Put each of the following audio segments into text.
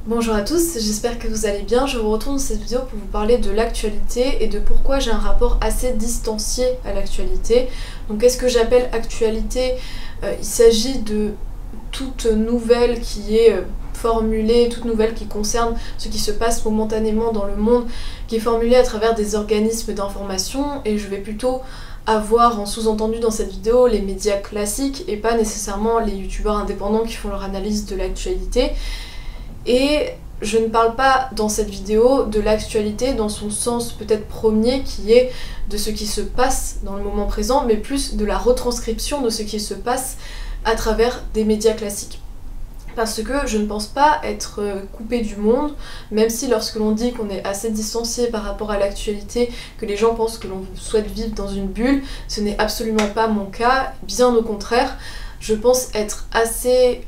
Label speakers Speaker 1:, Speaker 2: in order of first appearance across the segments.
Speaker 1: Bonjour à tous, j'espère que vous allez bien. Je vous retrouve dans cette vidéo pour vous parler de l'actualité et de pourquoi j'ai un rapport assez distancié à l'actualité. Donc qu'est-ce que j'appelle actualité? Il s'agit de toute nouvelle qui est formulée, toute nouvelle qui concerne ce qui se passe momentanément dans le monde, qui est formulée à travers des organismes d'information, et je vais plutôt avoir en sous-entendu dans cette vidéo les médias classiques et pas nécessairement les youtubeurs indépendants qui font leur analyse de l'actualité. Et je ne parle pas dans cette vidéo de l'actualité dans son sens peut-être premier qui est de ce qui se passe dans le moment présent, mais plus de la retranscription de ce qui se passe à travers des médias classiques. Parce que je ne pense pas être coupée du monde, même si lorsque l'on dit qu'on est assez distancié par rapport à l'actualité, que les gens pensent que l'on souhaite vivre dans une bulle, ce n'est absolument pas mon cas, bien au contraire. Je pense être assez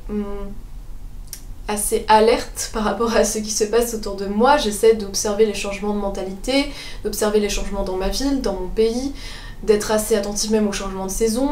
Speaker 1: alerte par rapport à ce qui se passe autour de moi. J'essaie d'observer les changements de mentalité, d'observer les changements dans ma ville, dans mon pays, d'être assez attentive même aux changements de saison,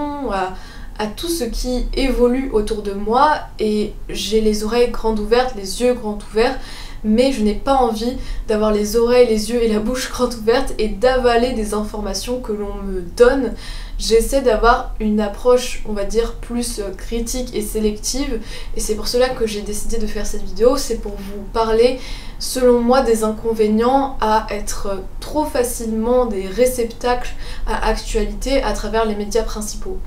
Speaker 1: à tout ce qui évolue autour de moi, et j'ai les oreilles grandes ouvertes, les yeux grands ouverts, mais je n'ai pas envie d'avoir les oreilles, les yeux et la bouche grandes ouvertes et d'avaler des informations que l'on me donne. J'essaie d'avoir une approche, on va dire, plus critique et sélective, et c'est pour cela que j'ai décidé de faire cette vidéo. C'est pour vous parler, selon moi, des inconvénients à être trop facilement des réceptacles à actualité à travers les médias principaux.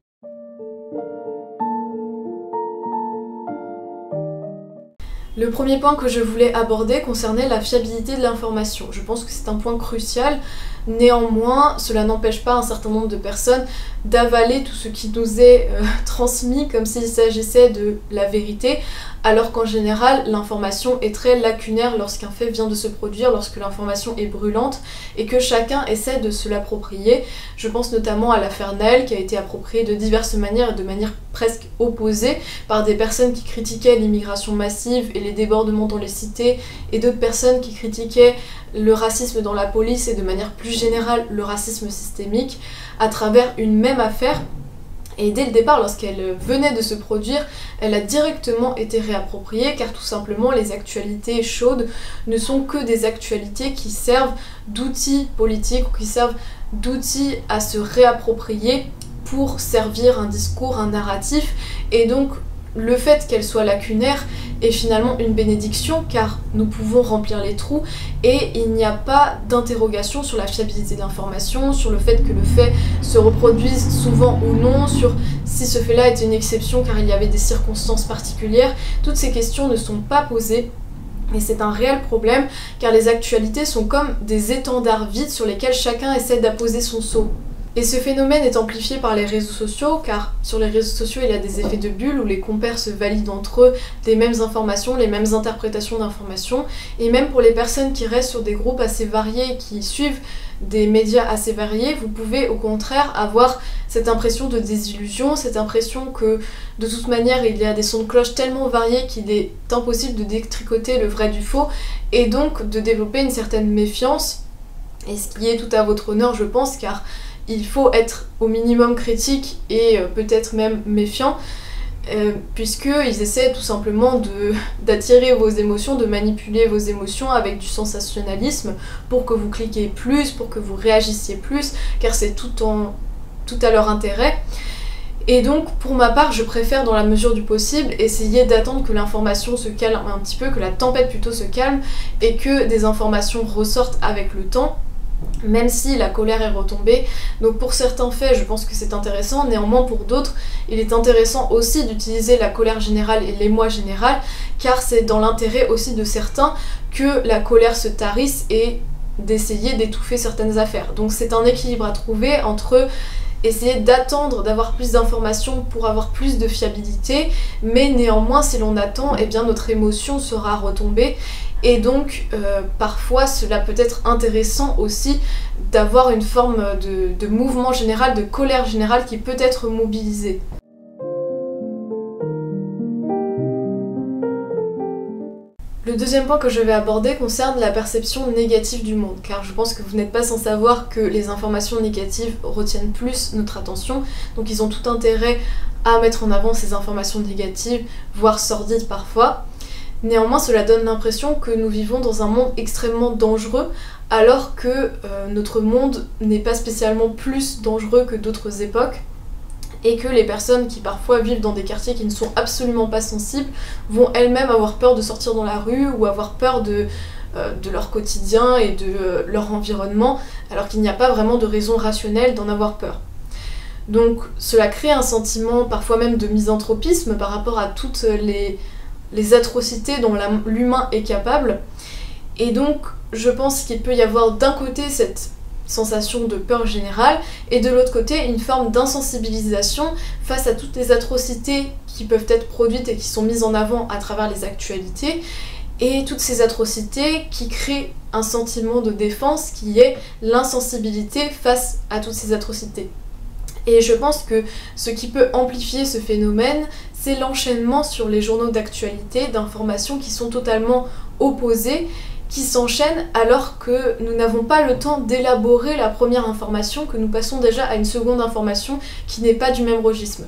Speaker 1: Le premier point que je voulais aborder concernait la fiabilité de l'information. Je pense que c'est un point crucial. Néanmoins, cela n'empêche pas un certain nombre de personnes d'avaler tout ce qui nous est transmis comme s'il s'agissait de la vérité, alors qu'en général, l'information est très lacunaire lorsqu'un fait vient de se produire, lorsque l'information est brûlante, et que chacun essaie de se l'approprier. Je pense notamment à l'affaire Naël, qui a été appropriée de diverses manières et de manière presque opposée par des personnes qui critiquaient l'immigration massive et les débordements dans les cités, et d'autres personnes qui critiquaient le racisme dans la police et de manière plus générale le racisme systémique à travers une même affaire. Et dès le départ, lorsqu'elle venait de se produire, elle a directement été réappropriée, car tout simplement les actualités chaudes ne sont que des actualités qui servent d'outils politiques ou qui servent d'outils à se réapproprier pour servir un discours, un narratif. Et donc le fait qu'elle soit lacunaire est finalement une bénédiction, car nous pouvons remplir les trous et il n'y a pas d'interrogation sur la fiabilité de l'information, sur le fait que le fait se reproduise souvent ou non, sur si ce fait-là était une exception car il y avait des circonstances particulières. Toutes ces questions ne sont pas posées. Et c'est un réel problème, car les actualités sont comme des étendards vides sur lesquels chacun essaie d'apposer son sceau. Et ce phénomène est amplifié par les réseaux sociaux, car sur les réseaux sociaux il y a des effets de bulle où les compères se valident entre eux les mêmes informations, les mêmes interprétations d'informations, et même pour les personnes qui restent sur des groupes assez variés, qui suivent des médias assez variés, vous pouvez au contraire avoir cette impression de désillusion, cette impression que de toute manière il y a des sons de cloche tellement variés qu'il est impossible de détricoter le vrai du faux, et donc de développer une certaine méfiance, et ce qui est tout à votre honneur je pense, car il faut être au minimum critique et peut-être même méfiant, puisqu'ils essaient tout simplement d'attirer vos émotions, de manipuler vos émotions avec du sensationnalisme pour que vous cliquiez plus, pour que vous réagissiez plus, car c'est tout à leur intérêt. Et donc pour ma part je préfère dans la mesure du possible essayer d'attendre que l'information se calme un petit peu, que la tempête plutôt se calme, et que des informations ressortent avec le temps, même si la colère est retombée. Donc pour certains faits je pense que c'est intéressant, néanmoins pour d'autres il est intéressant aussi d'utiliser la colère générale et l'émoi général, car c'est dans l'intérêt aussi de certains que la colère se tarisse et d'essayer d'étouffer certaines affaires. Donc c'est un équilibre à trouver entre essayer d'attendre d'avoir plus d'informations pour avoir plus de fiabilité, mais néanmoins si l'on attend, eh bien notre émotion sera retombée. Et donc parfois cela peut être intéressant aussi d'avoir une forme de mouvement général, de colère générale qui peut être mobilisée. Le deuxième point que je vais aborder concerne la perception négative du monde, car je pense que vous n'êtes pas sans savoir que les informations négatives retiennent plus notre attention, donc ils ont tout intérêt à mettre en avant ces informations négatives, voire sordides parfois. Néanmoins, cela donne l'impression que nous vivons dans un monde extrêmement dangereux, alors que notre monde n'est pas spécialement plus dangereux que d'autres époques, et que les personnes qui parfois vivent dans des quartiers qui ne sont absolument pas sensibles vont elles-mêmes avoir peur de sortir dans la rue ou avoir peur de leur quotidien et de leur environnement, alors qu'il n'y a pas vraiment de raison rationnelle d'en avoir peur. Donc cela crée un sentiment parfois même de misanthropisme par rapport à toutes les atrocités dont l'humain est capable, et donc je pense qu'il peut y avoir d'un côté cette sensation de peur générale, et de l'autre côté une forme d'insensibilisation face à toutes les atrocités qui peuvent être produites et qui sont mises en avant à travers les actualités, et toutes ces atrocités qui créent un sentiment de défense qui est l'insensibilité face à toutes ces atrocités. Et je pense que ce qui peut amplifier ce phénomène, c'est l'enchaînement sur les journaux d'actualité d'informations qui sont totalement opposées, qui s'enchaînent alors que nous n'avons pas le temps d'élaborer la première information, que nous passons déjà à une seconde information qui n'est pas du même registre.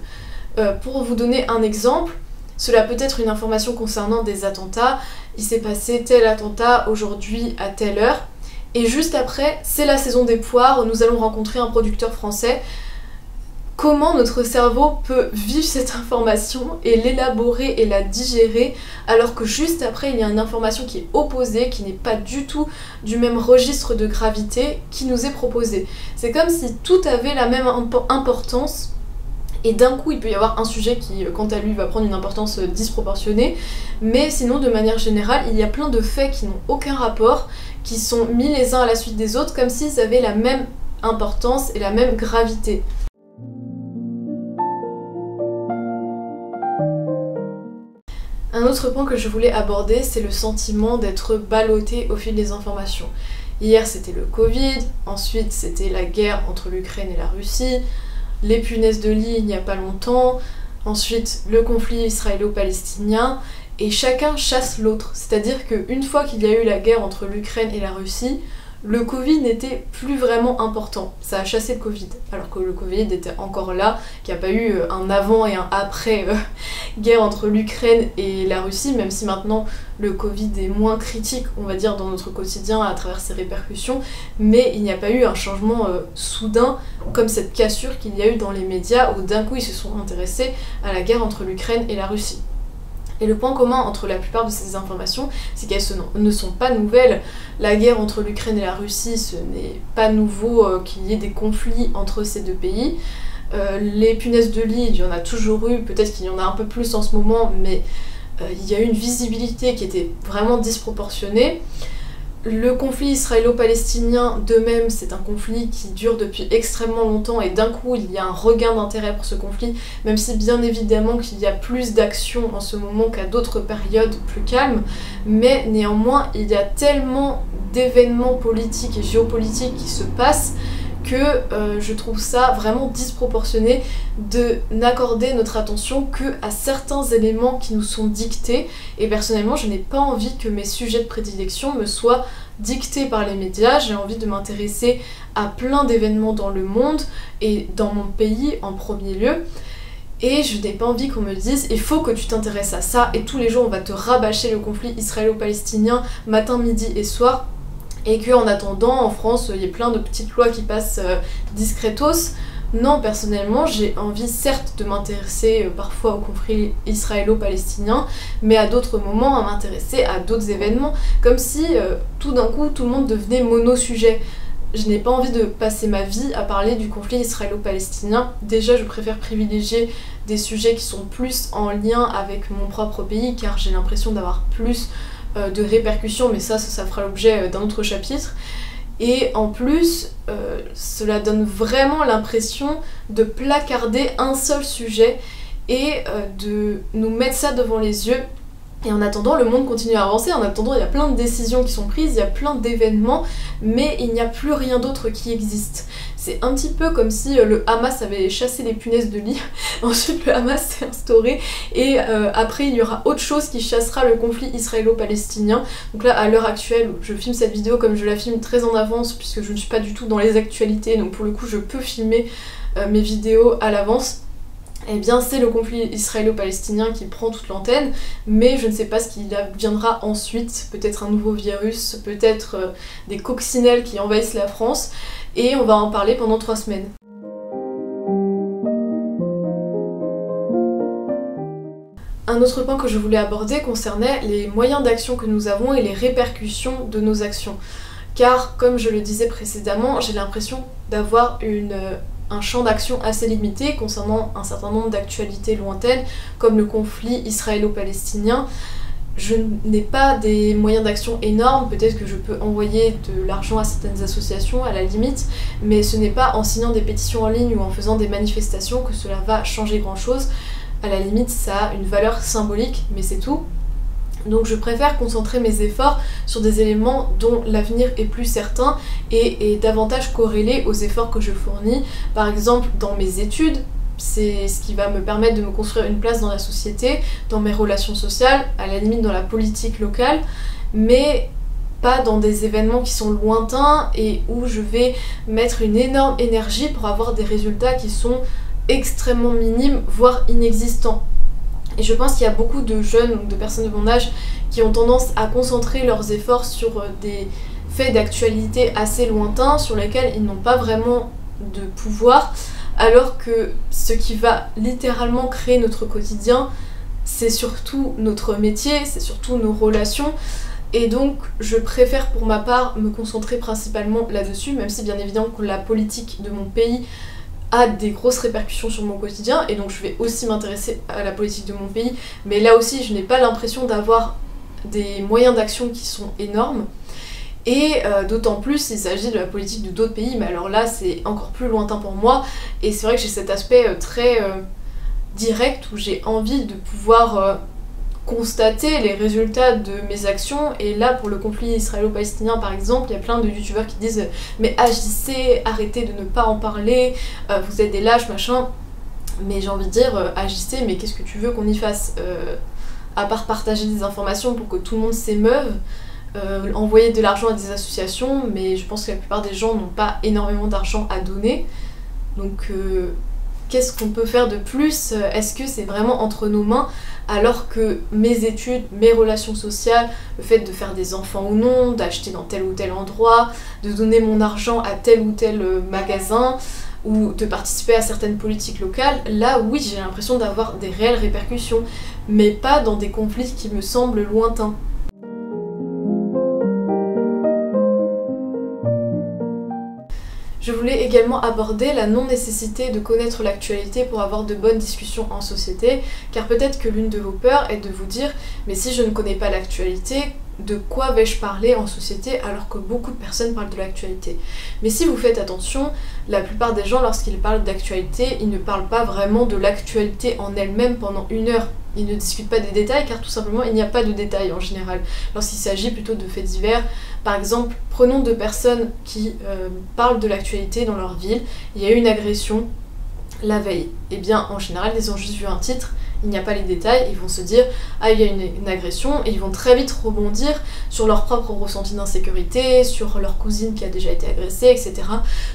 Speaker 1: Pour vous donner un exemple, cela peut être une information concernant des attentats, il s'est passé tel attentat aujourd'hui à telle heure, et juste après, c'est la saison des poires, nous allons rencontrer un producteur français. Comment notre cerveau peut vivre cette information et l'élaborer et la digérer alors que juste après il y a une information qui est opposée, qui n'est pas du tout du même registre de gravité qui nous est proposée. C'est comme si tout avait la même importance et d'un coup il peut y avoir un sujet qui quant à lui va prendre une importance disproportionnée, mais sinon de manière générale il y a plein de faits qui n'ont aucun rapport, qui sont mis les uns à la suite des autres comme s'ils avaient la même importance et la même gravité. Un autre point que je voulais aborder, c'est le sentiment d'être ballotté au fil des informations. Hier c'était le Covid, ensuite c'était la guerre entre l'Ukraine et la Russie, les punaises de lit il n'y a pas longtemps, ensuite le conflit israélo-palestinien, et chacun chasse l'autre. C'est-à-dire qu'une fois qu'il y a eu la guerre entre l'Ukraine et la Russie, le Covid n'était plus vraiment important. Ça a chassé le Covid, alors que le Covid était encore là, qu'il n'y a pas eu un avant et un après guerre entre l'Ukraine et la Russie, même si maintenant le Covid est moins critique, on va dire, dans notre quotidien à travers ses répercussions, mais il n'y a pas eu un changement soudain, comme cette cassure qu'il y a eu dans les médias, où d'un coup ils se sont intéressés à la guerre entre l'Ukraine et la Russie. Et le point commun entre la plupart de ces informations, c'est qu'elles ne sont pas nouvelles. La guerre entre l'Ukraine et la Russie, ce n'est pas nouveau qu'il y ait des conflits entre ces deux pays. Les punaises de lit, il y en a toujours eu, peut-être qu'il y en a un peu plus en ce moment, mais il y a eu une visibilité qui était vraiment disproportionnée. Le conflit israélo-palestinien, de même, c'est un conflit qui dure depuis extrêmement longtemps et d'un coup il y a un regain d'intérêt pour ce conflit, même si bien évidemment qu'il y a plus d'action en ce moment qu'à d'autres périodes plus calmes, mais néanmoins il y a tellement d'événements politiques et géopolitiques qui se passent que je trouve ça vraiment disproportionné de n'accorder notre attention que à certains éléments qui nous sont dictés, et personnellement je n'ai pas envie que mes sujets de prédilection me soient dictés par les médias. J'ai envie de m'intéresser à plein d'événements dans le monde et dans mon pays en premier lieu, et je n'ai pas envie qu'on me dise il faut que tu t'intéresses à ça et tous les jours on va te rabâcher le conflit israélo-palestinien matin, midi et soir, et qu'en attendant, en France, il y a plein de petites lois qui passent discretos. Non, personnellement, j'ai envie certes de m'intéresser parfois au conflit israélo-palestinien, mais à d'autres moments à m'intéresser à d'autres événements, comme si tout d'un coup tout le monde devenait mono-sujet. Je n'ai pas envie de passer ma vie à parler du conflit israélo-palestinien. Déjà, je préfère privilégier des sujets qui sont plus en lien avec mon propre pays, car j'ai l'impression d'avoir plus de répercussions, mais ça fera l'objet d'un autre chapitre. Et en plus, cela donne vraiment l'impression de placarder un seul sujet et de nous mettre ça devant les yeux. Et en attendant, le monde continue à avancer, en attendant, il y a plein de décisions qui sont prises, il y a plein d'événements, mais il n'y a plus rien d'autre qui existe. C'est un petit peu comme si le Hamas avait chassé les punaises de lit, ensuite le Hamas s'est instauré, et après il y aura autre chose qui chassera le conflit israélo-palestinien. Donc là, à l'heure actuelle, je filme cette vidéo comme je la filme très en avance, puisque je ne suis pas du tout dans les actualités, donc pour le coup je peux filmer mes vidéos à l'avance. eh bien c'est le conflit israélo-palestinien qui prend toute l'antenne, mais je ne sais pas ce qui viendra ensuite, peut-être un nouveau virus, peut-être des coccinelles qui envahissent la France, et on va en parler pendant 3 semaines. Un autre point que je voulais aborder concernait les moyens d'action que nous avons et les répercussions de nos actions. Car, comme je le disais précédemment, j'ai l'impression d'avoir un champ d'action assez limité concernant un certain nombre d'actualités lointaines, comme le conflit israélo-palestinien. Je n'ai pas des moyens d'action énormes, peut-être que je peux envoyer de l'argent à certaines associations à la limite, mais ce n'est pas en signant des pétitions en ligne ou en faisant des manifestations que cela va changer grand-chose. À la limite, ça a une valeur symbolique, mais c'est tout. Donc je préfère concentrer mes efforts sur des éléments dont l'avenir est plus certain et davantage corrélé aux efforts que je fournis. Par exemple, dans mes études, c'est ce qui va me permettre de me construire une place dans la société, dans mes relations sociales, à la limite dans la politique locale, mais pas dans des événements qui sont lointains et où je vais mettre une énorme énergie pour avoir des résultats qui sont extrêmement minimes, voire inexistants. Et je pense qu'il y a beaucoup de jeunes ou de personnes de mon âge qui ont tendance à concentrer leurs efforts sur des faits d'actualité assez lointains sur lesquels ils n'ont pas vraiment de pouvoir, alors que ce qui va littéralement créer notre quotidien, c'est surtout notre métier, c'est surtout nos relations. Et donc je préfère pour ma part me concentrer principalement là-dessus, même si bien évidemment que la politique de mon pays a des grosses répercussions sur mon quotidien, et donc je vais aussi m'intéresser à la politique de mon pays, mais là aussi je n'ai pas l'impression d'avoir des moyens d'action qui sont énormes, et d'autant plus il s'agit de la politique de d'autres pays, mais alors là c'est encore plus lointain pour moi, et c'est vrai que j'ai cet aspect très direct où j'ai envie de pouvoir constater les résultats de mes actions. Et là pour le conflit israélo-palestinien par exemple, il y a plein de youtubeurs qui disent mais agissez, arrêtez de ne pas en parler, vous êtes des lâches machin, mais j'ai envie de dire agissez, mais qu'est-ce que tu veux qu'on y fasse, à part partager des informations pour que tout le monde s'émeuve, envoyer de l'argent à des associations, mais je pense que la plupart des gens n'ont pas énormément d'argent à donner, donc qu'est-ce qu'on peut faire de plus? Est-ce que c'est vraiment entre nos mains, alors que mes études, mes relations sociales, le fait de faire des enfants ou non, d'acheter dans tel ou tel endroit, de donner mon argent à tel ou tel magasin, ou de participer à certaines politiques locales, là oui j'ai l'impression d'avoir des réelles répercussions, mais pas dans des conflits qui me semblent lointains. Je voulais également aborder la non-nécessité de connaître l'actualité pour avoir de bonnes discussions en société, car peut-être que l'une de vos peurs est de vous dire « mais si je ne connais pas l'actualité, de quoi vais-je parler en société alors que beaucoup de personnes parlent de l'actualité ?» Mais si vous faites attention, la plupart des gens lorsqu'ils parlent d'actualité, ils ne parlent pas vraiment de l'actualité en elle-même pendant 1 heure. Ils ne discutent pas des détails car tout simplement il n'y a pas de détails en général. Lorsqu'il s'agit plutôt de faits divers, par exemple, prenons 2 personnes qui parlent de l'actualité dans leur ville, il y a eu une agression la veille. Et bien en général ils ont juste vu un titre, il n'y a pas les détails, ils vont se dire ah il y a une agression, et ils vont très vite rebondir sur leur propre ressenti d'insécurité, sur leur cousine qui a déjà été agressée, etc.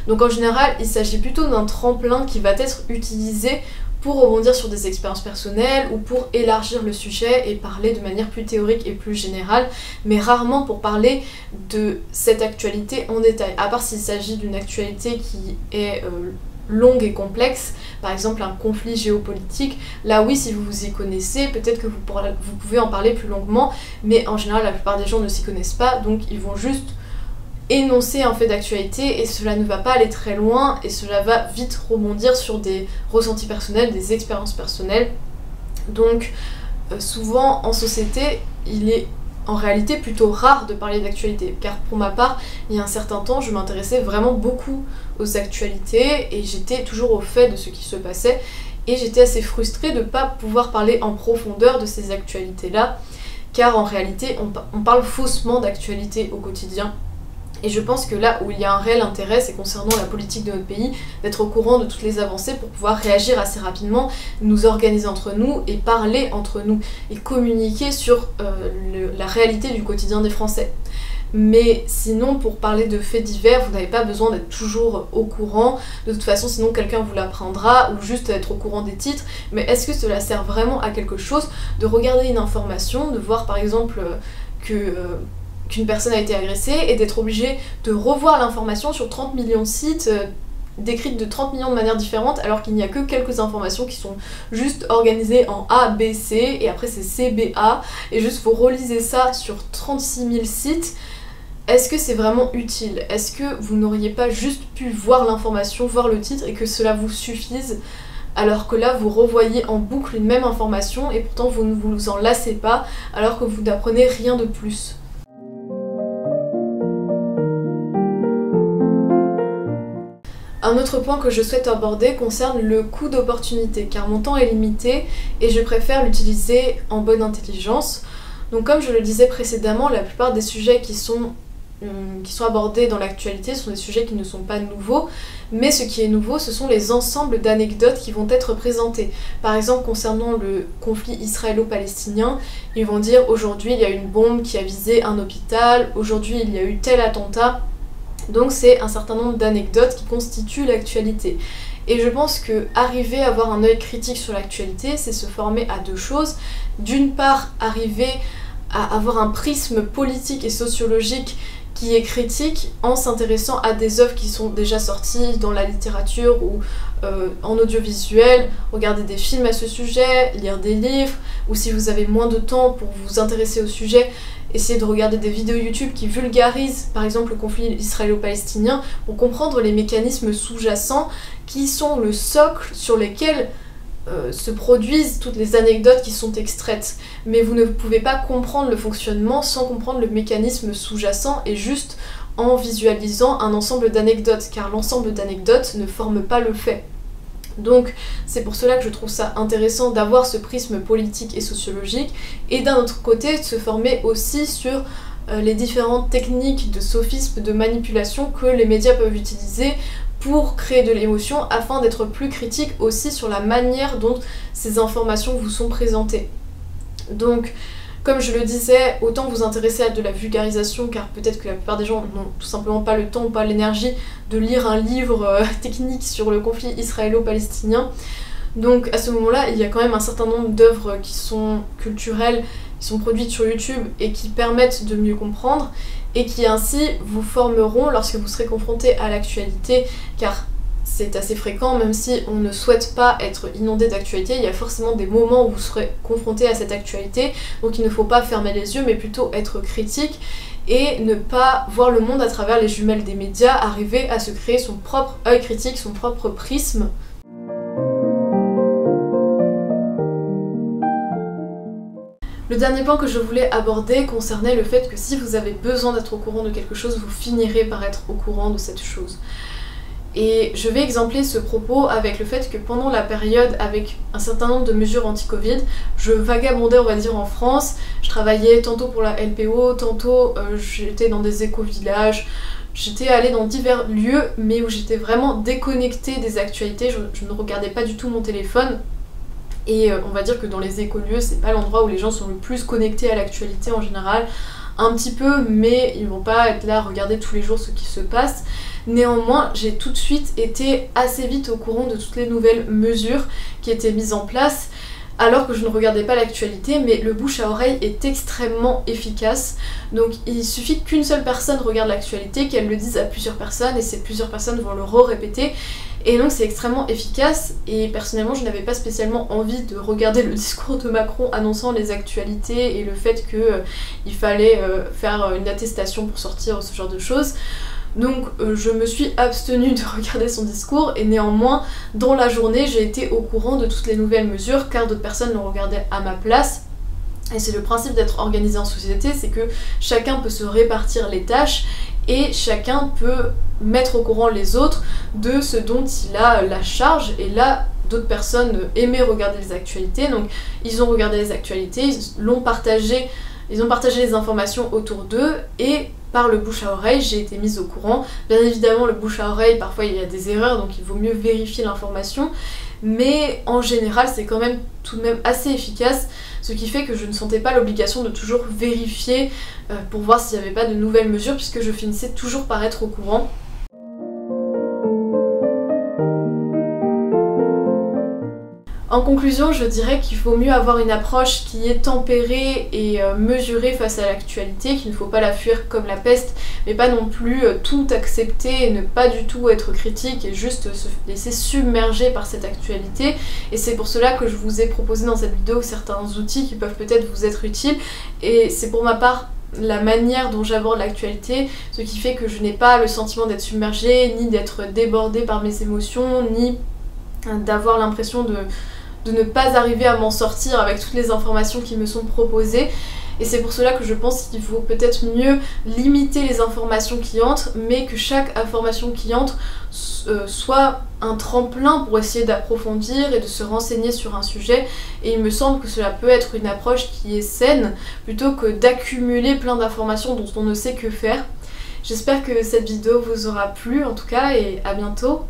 Speaker 1: Donc en général il s'agit plutôt d'un tremplin qui va être utilisé pour rebondir sur des expériences personnelles ou pour élargir le sujet et parler de manière plus théorique et plus générale, mais rarement pour parler de cette actualité en détail, à part s'il s'agit d'une actualité qui est longue et complexe, par exemple un conflit géopolitique. Là oui, si vous vous y connaissez, peut-être que vous pouvez en parler plus longuement, mais en général la plupart des gens ne s'y connaissent pas, donc ils vont juste énoncer un fait d'actualité et cela ne va pas aller très loin et cela va vite rebondir sur des ressentis personnels, des expériences personnelles. Donc souvent en société, il est en réalité plutôt rare de parler d'actualité, car pour ma part, il y a un certain temps, je m'intéressais vraiment beaucoup aux actualités et j'étais toujours au fait de ce qui se passait, et j'étais assez frustrée de ne pas pouvoir parler en profondeur de ces actualités-là, car en réalité, on parle faussement d'actualité au quotidien. Et je pense que là où il y a un réel intérêt, c'est concernant la politique de notre pays, d'être au courant de toutes les avancées pour pouvoir réagir assez rapidement, nous organiser entre nous et parler entre nous, et communiquer sur la réalité du quotidien des Français. Mais sinon, pour parler de faits divers, vous n'avez pas besoin d'être toujours au courant. De toute façon, sinon quelqu'un vous l'apprendra, ou juste être au courant des titres. Mais est-ce que cela sert vraiment à quelque chose de regarder une information, de voir par exemple qu'une personne a été agressée et d'être obligé de revoir l'information sur 30 millions de sites décrites de 30 millions de manières différentes, alors qu'il n'y a que quelques informations qui sont juste organisées en A, B, C, et après c'est C, B, A, et juste vous relisez ça sur 36 000 sites. Est-ce que c'est vraiment utile? Est-ce que vous n'auriez pas juste pu voir l'information, voir le titre et que cela vous suffise? Alors que là, vous revoyez en boucle une même information et pourtant vous ne vous en lassez pas alors que vous n'apprenez rien de plus. Un autre point que je souhaite aborder concerne le coût d'opportunité, car mon temps est limité et je préfère l'utiliser en bonne intelligence. Donc comme je le disais précédemment, la plupart des sujets qui sont abordés dans l'actualité sont des sujets qui ne sont pas nouveaux, mais ce qui est nouveau, ce sont les ensembles d'anecdotes qui vont être présentés. Par exemple, concernant le conflit israélo-palestinien, ils vont dire aujourd'hui il y a une bombe qui a visé un hôpital, aujourd'hui il y a eu tel attentat. Donc c'est un certain nombre d'anecdotes qui constituent l'actualité. Et je pense que arriver à avoir un œil critique sur l'actualité, c'est se former à deux choses. D'une part, arriver à avoir un prisme politique et sociologique qui est critique en s'intéressant à des œuvres qui sont déjà sorties dans la littérature ou en audiovisuel, regarder des films à ce sujet, lire des livres, ou si vous avez moins de temps pour vous intéresser au sujet, essayez de regarder des vidéos YouTube qui vulgarisent par exemple le conflit israélo-palestinien pour comprendre les mécanismes sous-jacents qui sont le socle sur lesquels se produisent toutes les anecdotes qui sont extraites. Mais vous ne pouvez pas comprendre le fonctionnement sans comprendre le mécanisme sous-jacent et juste en visualisant un ensemble d'anecdotes, car l'ensemble d'anecdotes ne forme pas le fait. Donc c'est pour cela que je trouve ça intéressant d'avoir ce prisme politique et sociologique, et d'un autre côté de se former aussi sur les différentes techniques de sophisme, de manipulation que les médias peuvent utiliser pour créer de l'émotion afin d'être plus critique aussi sur la manière dont ces informations vous sont présentées. Donc comme je le disais, autant vous intéresser à de la vulgarisation, car peut-être que la plupart des gens n'ont tout simplement pas le temps ou pas l'énergie de lire un livre technique sur le conflit israélo-palestinien. Donc à ce moment-là, il y a quand même un certain nombre d'œuvres qui sont culturelles, qui sont produites sur YouTube et qui permettent de mieux comprendre, et qui ainsi vous formeront lorsque vous serez confronté à l'actualité, car c'est assez fréquent, même si on ne souhaite pas être inondé d'actualité, il y a forcément des moments où vous serez confronté à cette actualité, donc il ne faut pas fermer les yeux, mais plutôt être critique et ne pas voir le monde à travers les jumelles des médias, arriver à se créer son propre œil critique, son propre prisme. Le dernier point que je voulais aborder concernait le fait que si vous avez besoin d'être au courant de quelque chose, vous finirez par être au courant de cette chose. Et je vais exempler ce propos avec le fait que pendant la période avec un certain nombre de mesures anti-Covid, je vagabondais on va dire en France, je travaillais tantôt pour la LPO, tantôt j'étais dans des éco-villages, j'étais allée dans divers lieux mais où j'étais vraiment déconnectée des actualités, je ne regardais pas du tout mon téléphone. Et on va dire que dans les écolieux, c'est pas l'endroit où les gens sont le plus connectés à l'actualité en général. Un petit peu, mais ils vont pas être là à regarder tous les jours ce qui se passe. Néanmoins, j'ai tout de suite été assez vite au courant de toutes les nouvelles mesures qui étaient mises en place, alors que je ne regardais pas l'actualité, mais le bouche à oreille est extrêmement efficace. Donc il suffit qu'une seule personne regarde l'actualité, qu'elle le dise à plusieurs personnes, et ces plusieurs personnes vont le répéter. Et donc c'est extrêmement efficace, et personnellement je n'avais pas spécialement envie de regarder le discours de Macron annonçant les actualités et le fait qu'il fallait faire une attestation pour sortir, ce genre de choses. Donc je me suis abstenue de regarder son discours, et néanmoins dans la journée j'ai été au courant de toutes les nouvelles mesures car d'autres personnes l'ont regardé à ma place. Et c'est le principe d'être organisé en société, c'est que chacun peut se répartir les tâches et chacun peut mettre au courant les autres de ce dont il a la charge. Et là, d'autres personnes aimaient regarder les actualités, donc ils ont regardé les actualités, ils ont partagé les informations autour d'eux, et par le bouche à oreille, j'ai été mise au courant. Bien évidemment, le bouche à oreille, parfois il y a des erreurs, donc il vaut mieux vérifier l'information, mais en général, c'est quand même tout de même assez efficace, ce qui fait que je ne sentais pas l'obligation de toujours vérifier pour voir s'il n'y avait pas de nouvelles mesures, puisque je finissais toujours par être au courant. En conclusion, je dirais qu'il faut mieux avoir une approche qui est tempérée et mesurée face à l'actualité, qu'il ne faut pas la fuir comme la peste, mais pas non plus tout accepter et ne pas du tout être critique et juste se laisser submerger par cette actualité. Et c'est pour cela que je vous ai proposé dans cette vidéo certains outils qui peuvent peut-être vous être utiles, et c'est pour ma part la manière dont j'aborde l'actualité, ce qui fait que je n'ai pas le sentiment d'être submergée, ni d'être débordée par mes émotions, ni d'avoir l'impression de ne pas arriver à m'en sortir avec toutes les informations qui me sont proposées. Et c'est pour cela que je pense qu'il faut peut-être mieux limiter les informations qui entrent, mais que chaque information qui entre soit un tremplin pour essayer d'approfondir et de se renseigner sur un sujet. Et il me semble que cela peut être une approche qui est saine, plutôt que d'accumuler plein d'informations dont on ne sait que faire. J'espère que cette vidéo vous aura plu en tout cas, et à bientôt.